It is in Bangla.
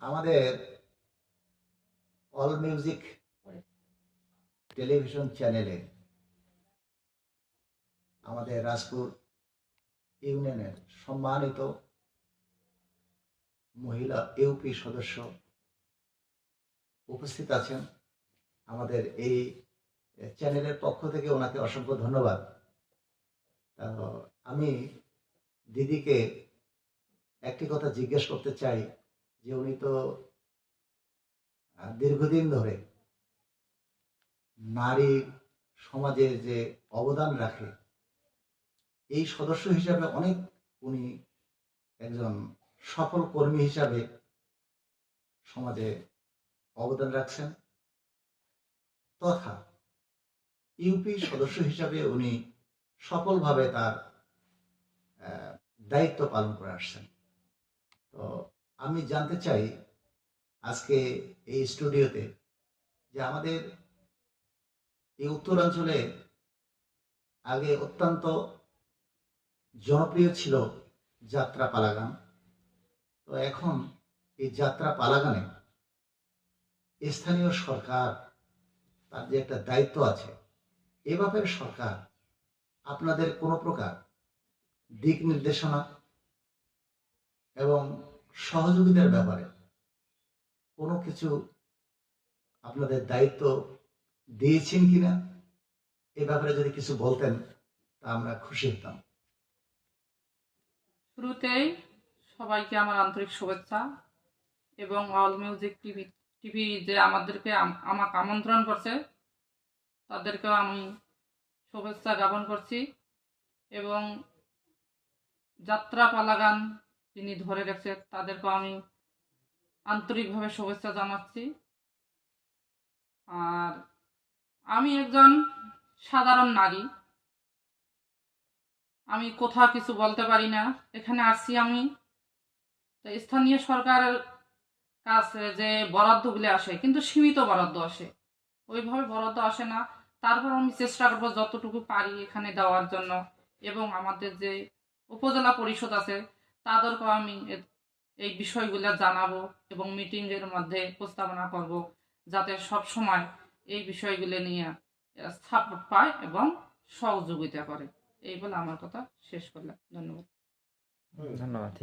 আমাদের অল মিউজিক টেলিভিশন চ্যানেলে আমাদের রাজপুর ইউনিয়নের সম্মানিত মহিলা ইউপি সদস্য উপস্থিত আছেন। আমাদের এই চ্যানেলের পক্ষ থেকে ওনাকে অসংখ্য ধন্যবাদ। আমি দিদিকে একটি কথা জিজ্ঞেস করতে চাই যে উনি তো দীর্ঘদিন ধরে নারী সমাজে যে অবদান রাখে এই সদস্য হিসাবে অনেক উনি একজন সফল কর্মী হিসাবে সমাজে অবদান রাখছেন, তথা ইউপি সদস্য হিসাবে উনি সফলভাবে তার দায়িত্ব পালন করে আসছেন। তো আমি জানতে চাই আজকে এই স্টুডিওতে যে আমাদের এই উত্তরাঞ্চলে আগে অত্যন্ত জনপ্রিয় ছিল যাত্রা পালা গান। তো এখন এই যাত্রা পালা গানে স্থানীয় সরকার তার যে একটা দায়িত্ব আছে, এ ব্যাপারে সরকার আপনাদের কোনো প্রকার দিক নির্দেশনা এবং সহযোগিতার ব্যাপারে কোনো কিছু আপনাদের দায়িত্ব দিয়েছেন কিনা, এ ব্যাপারে যদি কিছু বলতেন তা আমরা খুশি হতাম। শুরুতেই সবাইকে আমার আন্তরিক শুভেচ্ছা এবং অল মিউজিক টিভি যে আমাদেরকে আমাকে আমন্ত্রণ করছে তাদেরকেও আমি শুভেচ্ছা জ্ঞাপন করছি এবং যাত্রা পালা গান যিনি ধরে রেখেছে তাদেরকেও আমি আন্তরিকভাবে শুভেচ্ছা জানাচ্ছি। আর আমি একজন সাধারণ নারী, আমি কোথাও কিছু বলতে পারি না। এখানে আসছি আমি স্থানীয় সরকারের কাছে যে বরাদ্দগুলি আসে কিন্তু সীমিত বরাদ্দ আসে, ওইভাবে বরাদ্দ আসে না। তারপর আমি চেষ্টা করবো যতটুকু পারি এখানে দেওয়ার জন্য, এবং আমাদের যে উপজেলা পরিষদ আছে তাদেরকেও আমি এই বিষয়গুলো জানাবো এবং মিটিংয়ের মধ্যে প্রস্তাবনা করব যাতে সব সময় এই বিষয়গুলো নিয়ে সাপোর্ট পায় এবং সহযোগিতা করে। এই বলে আমার কথা শেষ করলাম। ধন্যবাদ।